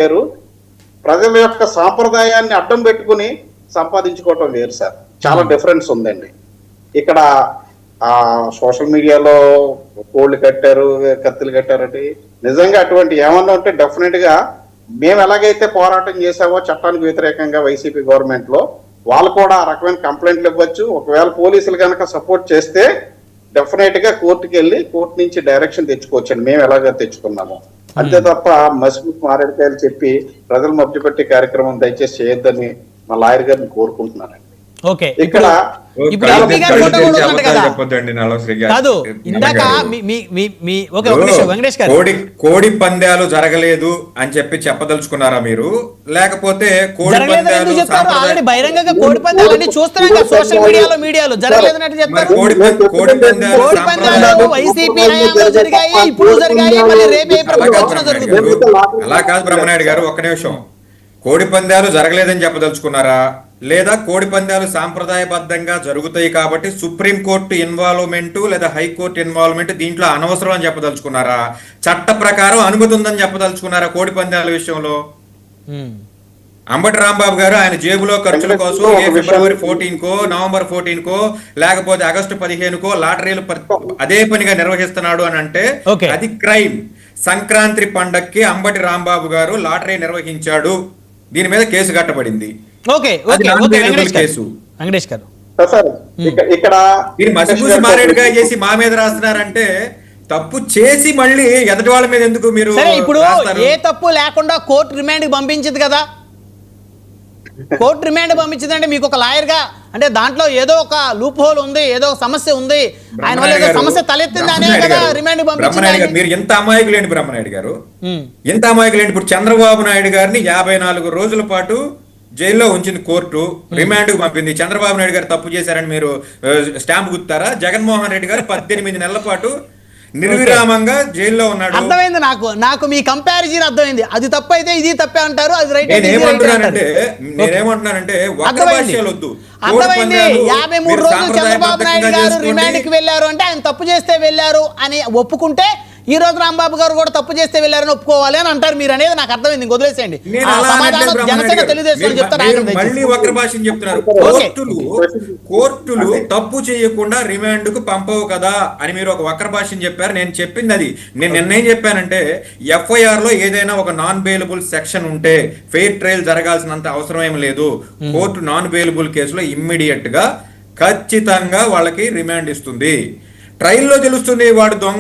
వేరు, ప్రజల యొక్క సాంప్రదాయాన్ని అడ్డం పెట్టుకుని సంపాదించుకోవటం వేరు సార్. చాలా డిఫరెన్స్ ఉందండి. ఇక్కడ సోషల్ మీడియాలో కోళ్ళు కట్టారు, కత్తులు కట్టారంటే నిజంగా అటువంటి ఏమన్నా ఉంటే డెఫినెట్ గా మేము ఎలాగైతే పోరాటం చేసామో చట్టానికి వ్యతిరేకంగా వైసీపీ గవర్నమెంట్ లో, వాళ్ళు కూడా ఆ రకమైన కంప్లైంట్లు ఇవ్వచ్చు. ఒకవేళ పోలీసులు కనుక సపోర్ట్ చేస్తే డెఫినెట్ గా కోర్టుకి వెళ్ళి కోర్టు నుంచి డైరెక్షన్ తెచ్చుకోవచ్చండి, మేము ఎలాగో తెచ్చుకున్నాము. అంతే తప్ప మసిపూసి మారేడుకాయలు చెప్పి ప్రజలు మభ్యపెట్టే కార్యక్రమం దయచేసి చేయొద్దని మా లాయర్ గారిని కోరుకుంటున్నానండి. ఇక్కడ కోడి పందాలు జరగలేదు అని చెప్పి చెప్పదలుచుకున్నారా మీరు, లేకపోతే కోడి పందాలు బహిరంగంగా కోడి పందాలు చూస్తున్నాం కదా సోషల్ మీడియాలో జరగలేదన్నట్టు చెప్తారు. కోడి పందాలు వైసీపీ హయాంలో జరిగాయి, ఇప్పుడు జరిగాయి, మళ్ళీ రేపు అలా కాదు బ్రహ్మనాయుడు గారు, ఒక్క నిమిషం. కోడి పందాలు జరగలేదని చెప్పదలుచుకున్నారా, లేదా కోడి పందాలు సాంప్రదాయబద్ధంగా జరుగుతాయి కాబట్టి సుప్రీంకోర్టు ఇన్వాల్వ్మెంట్ లేదా హైకోర్టు ఇన్వాల్వ్మెంట్ దీంట్లో అనవసరం అని చెప్పదలుచుకున్నారా, చట్ట ప్రకారం అనుమతి ఉందని చెప్పదలుచుకున్నారా Kodi పందాల విషయంలో? అంబటి రాంబాబు గారు ఆయన జేబులో ఖర్చుల కోసం ఫిబ్రవరి 14కో నవంబర్ 14కో లేకపోతే ఆగస్టు 15కో లాటరీలు అదే పనిగా నిర్వహిస్తున్నాడు అని అంటే అది క్రైమ్. సంక్రాంతి పండక్కి అంబటి రాంబాబు గారు లాటరీ నిర్వహించాడు, దీని మీద కేసు కట్టబడింది. ఇక్కడ మీరు మసిపూసి మారేడుగా చేసి మా మీద రాస్తున్నారంటే తప్పు చేసి మళ్ళీ ఎదటి వాళ్ళ మీద ఎందుకు మీరు? ఇప్పుడు ఏ తప్పు లేకుండా కోర్టు రిమాండ్ పంపించింది కదా, కోర్టు రిమాండ్ పంపించిందంటే మీకు ఒక లాయర్ గా అంటే దాంట్లో ఏదో ఒక లూప్ హోల్ ఉంది, ఏదో సమస్య ఉంది, ఆయన వల్ల ఏదో సమస్య తలెత్తింది అనే కదా రిమాండ్ పంపించింది. మీరు ఎంత అమాయకులేండి బ్రహ్మనాయుడు గారు, ఎంత అమాయకులేండి. ఇప్పుడు చంద్రబాబు నాయుడు గారిని 54 రోజుల పాటు జైల్లో ఉంచింది కోర్టు, రిమాండ్ కు పంపింది. చంద్రబాబు నాయుడు గారు తప్పు చేశారని మీరు స్టాంప్ గుర్తారా? జగన్మోహన్ రెడ్డి గారు 18 నెలల పాటు నిర్విరామంగా జైల్లో ఉన్నాడు. అర్థమైంది నాకు మీ కంపారిజన్ అర్థమైంది. అది తప్పు అయితే ఇది తప్పే అంటారు, అది రైట్. నేనేమంటున్నానంటే అర్థమైంది. 53 రోజులు చంద్రబాబు నాయుడు గారు రిమాండ్ కి వెళ్ళారు అంటే ఆయన తప్పు చేస్తే వెళ్ళారు అని ఒప్పుకుంటే, ఈ రోజు రాంబాబు గారు కూడా తప్పు చేస్తే వెళ్ళారని ఒప్పుకోవాలి అని అంటారు మీరు అనేది నాకు అర్థమైంది. వదిలేసేయండి. జనసేన తెలుగుదేశం చెప్తారు, మళ్ళీ వక్ర భాషను చెప్తున్నారు. కోర్టులు తప్పు చేయకుండా రిమాండ్ కు పంపవు కదా అని మీరు ఒక వక్ర భాషను చెప్పారు. నేను చెప్పింది అది. నేను నిన్నేం చెప్పానంటే ఎఫ్ఐఆర్ లో ఏదైనా ఒక నాన్ బెయిలబుల్ సెక్షన్ ఉంటే ఫెయిర్ ట్రయల్ జరగాల్సినంత అవసరం ఏం లేదు. కోర్టు నాన్ బెయిలబుల్ కేసులో ఇమ్మీడియట్ గా ఖచ్చితంగా వాళ్ళకి రిమాండ్ ఇస్తుంది. ట్రయల్లో తెలుస్తుంది వాడు దొంగ